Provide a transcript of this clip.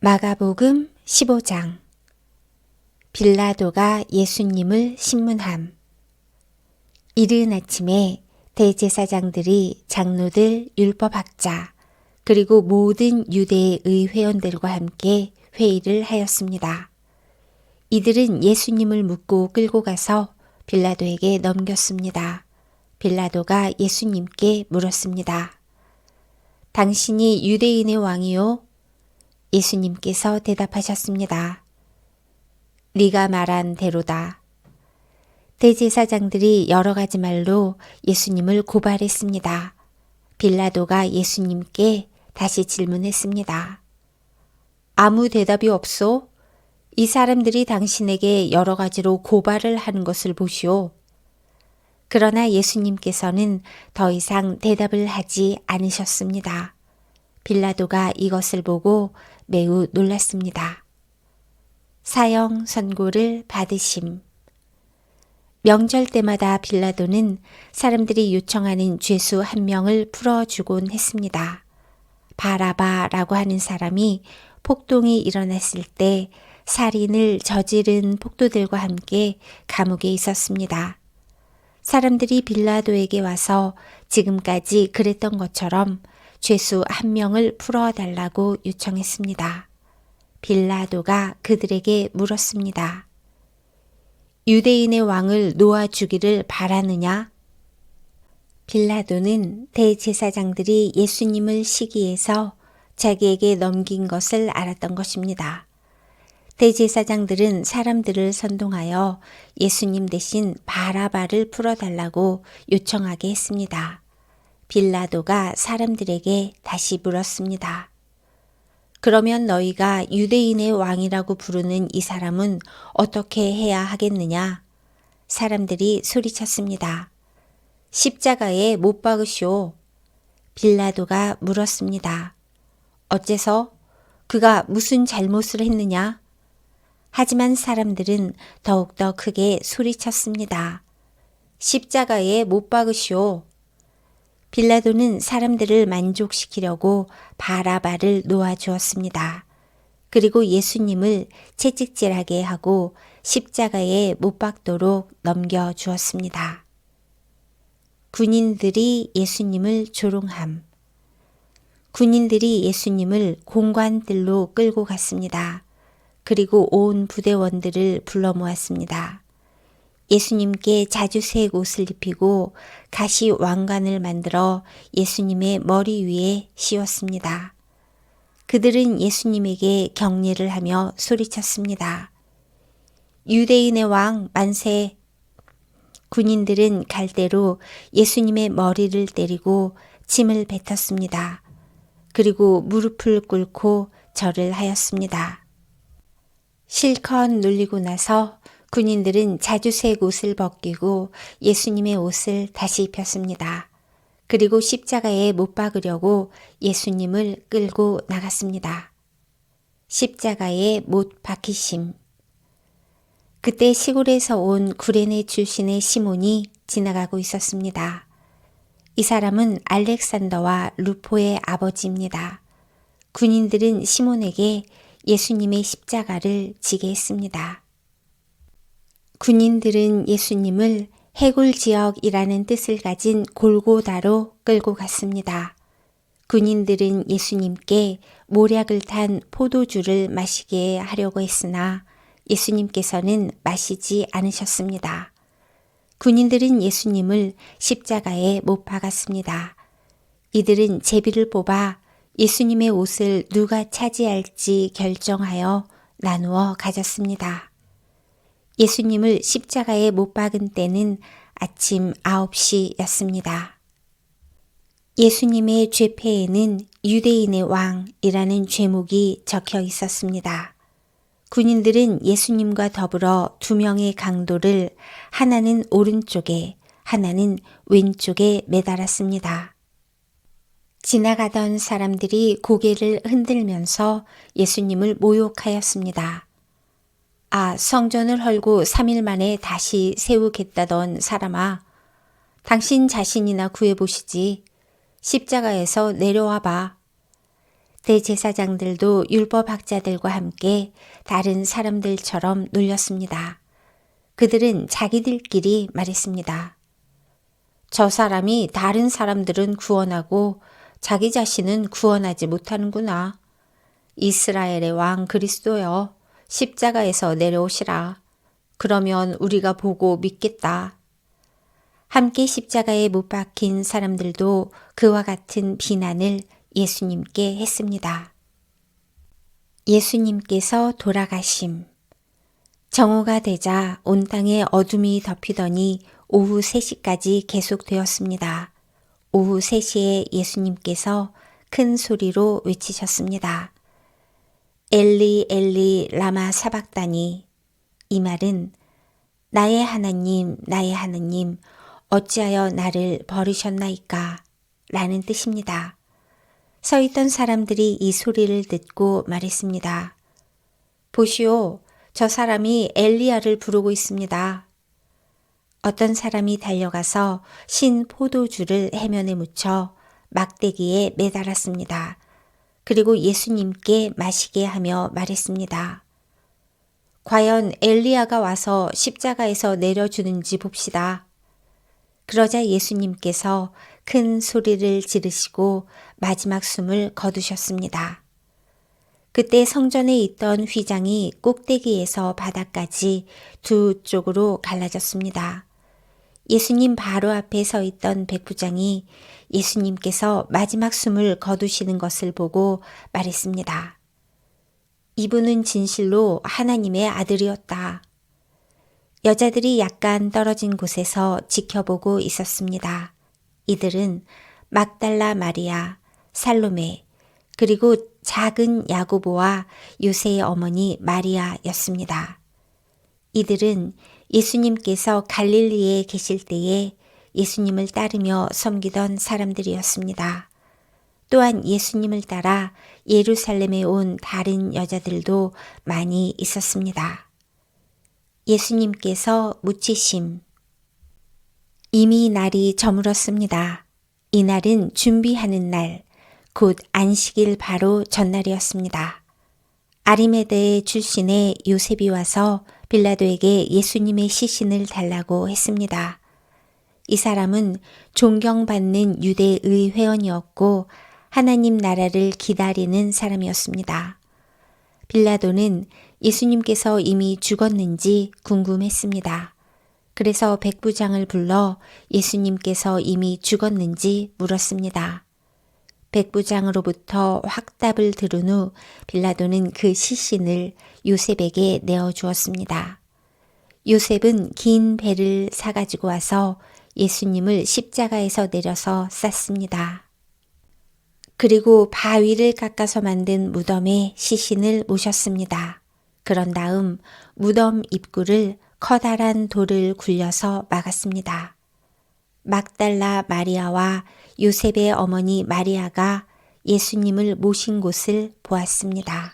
마가복음 15장. 빌라도가 예수님을 신문함. 이른 아침에 대제사장들이 장로들, 율법학자, 그리고 모든 유대의 회원들과 함께 회의를 하였습니다. 이들은 예수님을 묻고 끌고 가서 빌라도에게 넘겼습니다. 빌라도가 예수님께 물었습니다. 당신이 유대인의 왕이요? 예수님께서 대답하셨습니다. 네가 말한 대로다. 대제사장들이 여러 가지 말로 예수님을 고발했습니다. 빌라도가 예수님께 다시 질문했습니다. 아무 대답이 없소? 이 사람들이 당신에게 여러 가지로 고발을 하는 것을 보시오. 그러나 예수님께서는 더 이상 대답을 하지 않으셨습니다. 빌라도가 이것을 보고 매우 놀랐습니다. 사형 선고를 받으심. 명절 때마다 빌라도는 사람들이 요청하는 죄수 한 명을 풀어주곤 했습니다. 바라바라고 하는 사람이 폭동이 일어났을 때 살인을 저지른 폭도들과 함께 감옥에 있었습니다. 사람들이 빌라도에게 와서 지금까지 그랬던 것처럼 죄수 한 명을 풀어달라고 요청했습니다. 빌라도가 그들에게 물었습니다. 유대인의 왕을 놓아주기를 바라느냐? 빌라도는 대제사장들이 예수님을 시기해서 자기에게 넘긴 것을 알았던 것입니다. 대제사장들은 사람들을 선동하여 예수님 대신 바라바를 풀어달라고 요청하게 했습니다. 빌라도가 사람들에게 다시 물었습니다. 그러면 너희가 유대인의 왕이라고 부르는 이 사람은 어떻게 해야 하겠느냐? 사람들이 소리쳤습니다. 십자가에 못 박으시오. 빌라도가 물었습니다. 어째서? 그가 무슨 잘못을 했느냐? 하지만 사람들은 더욱더 크게 소리쳤습니다. 십자가에 못 박으시오. 빌라도는 사람들을 만족시키려고 바라바를 놓아주었습니다. 그리고 예수님을 채찍질하게 하고 십자가에 못 박도록 넘겨주었습니다. 군인들이 예수님을 조롱함. 군인들이 예수님을 공관들로 끌고 갔습니다. 그리고 온 부대원들을 불러 모았습니다. 예수님께 자주색 옷을 입히고 가시 왕관을 만들어 예수님의 머리 위에 씌웠습니다. 그들은 예수님에게 경례를 하며 소리쳤습니다. 유대인의 왕 만세! 군인들은 갈대로 예수님의 머리를 때리고 침을 뱉었습니다. 그리고 무릎을 꿇고 절을 하였습니다. 실컷 놀리고 나서 군인들은 자주색 옷을 벗기고 예수님의 옷을 다시 입혔습니다. 그리고 십자가에 못 박으려고 예수님을 끌고 나갔습니다. 십자가에 못 박히심. 그때 시골에서 온 구레네 출신의 시몬이 지나가고 있었습니다. 이 사람은 알렉산더와 루포의 아버지입니다. 군인들은 시몬에게 예수님의 십자가를 지게 했습니다. 군인들은 예수님을 해골지역이라는 뜻을 가진 골고다로 끌고 갔습니다. 군인들은 예수님께 모략을 탄 포도주를 마시게 하려고 했으나 예수님께서는 마시지 않으셨습니다. 군인들은 예수님을 십자가에 못 박았습니다. 이들은 제비를 뽑아 예수님의 옷을 누가 차지할지 결정하여 나누어 가졌습니다. 예수님을 십자가에 못 박은 때는 아침 9시였습니다. 예수님의 죄패에는 유대인의 왕이라는 죄목이 적혀 있었습니다. 군인들은 예수님과 더불어 두 명의 강도를 하나는 오른쪽에 하나는 왼쪽에 매달았습니다. 지나가던 사람들이 고개를 흔들면서 예수님을 모욕하였습니다. 아, 성전을 헐고 3일 만에 다시 세우겠다던 사람아, 당신 자신이나 구해보시지. 십자가에서 내려와 봐. 대제사장들도 율법학자들과 함께 다른 사람들처럼 놀렸습니다. 그들은 자기들끼리 말했습니다. 저 사람이 다른 사람들은 구원하고 자기 자신은 구원하지 못하는구나. 이스라엘의 왕 그리스도여, 십자가에서 내려오시라. 그러면 우리가 보고 믿겠다. 함께 십자가에 못 박힌 사람들도 그와 같은 비난을 예수님께 했습니다. 예수님께서 돌아가심. 정오가 되자 온 땅에 어둠이 덮이더니 오후 3시까지 계속되었습니다. 오후 3시에 예수님께서 큰 소리로 외치셨습니다. 엘리 엘리 라마 사박다니. 이 말은 나의 하나님 나의 하나님 어찌하여 나를 버리셨나이까 라는 뜻입니다. 서 있던 사람들이 이 소리를 듣고 말했습니다. 보시오, 저 사람이 엘리야를 부르고 있습니다. 어떤 사람이 달려가서 신 포도주를 해면에 묻혀 막대기에 매달았습니다. 그리고 예수님께 마시게 하며 말했습니다. 과연 엘리야가 와서 십자가에서 내려주는지 봅시다. 그러자 예수님께서 큰 소리를 지르시고 마지막 숨을 거두셨습니다. 그때 성전에 있던 휘장이 꼭대기에서 바닥까지 두 쪽으로 갈라졌습니다. 예수님 바로 앞에 서 있던 백부장이 예수님께서 마지막 숨을 거두시는 것을 보고 말했습니다. 이분은 진실로 하나님의 아들이었다. 여자들이 약간 떨어진 곳에서 지켜보고 있었습니다. 이들은 막달라 마리아, 살로메, 그리고 작은 야고보와 요새의 어머니 마리아였습니다. 이들은 예수님께서 갈릴리에 계실 때에 예수님을 따르며 섬기던 사람들이었습니다. 또한 예수님을 따라 예루살렘에 온 다른 여자들도 많이 있었습니다. 예수님께서 묻히심. 이미 날이 저물었습니다. 이 날은 준비하는 날, 곧 안식일 바로 전날이었습니다. 아리메데 출신의 요셉이 와서 빌라도에게 예수님의 시신을 달라고 했습니다. 이 사람은 존경받는 유대의 회원이었고 하나님 나라를 기다리는 사람이었습니다. 빌라도는 예수님께서 이미 죽었는지 궁금했습니다. 그래서 백부장을 불러 예수님께서 이미 죽었는지 물었습니다. 백부장으로부터 확답을 들은 후 빌라도는 그 시신을 요셉에게 내어주었습니다. 요셉은 긴 배를 사가지고 와서 예수님을 십자가에서 내려서 쌌습니다. 그리고 바위를 깎아서 만든 무덤에 시신을 모셨습니다. 그런 다음 무덤 입구를 커다란 돌을 굴려서 막았습니다. 막달라 마리아와 요셉의 어머니 마리아가 예수님을 모신 곳을 보았습니다.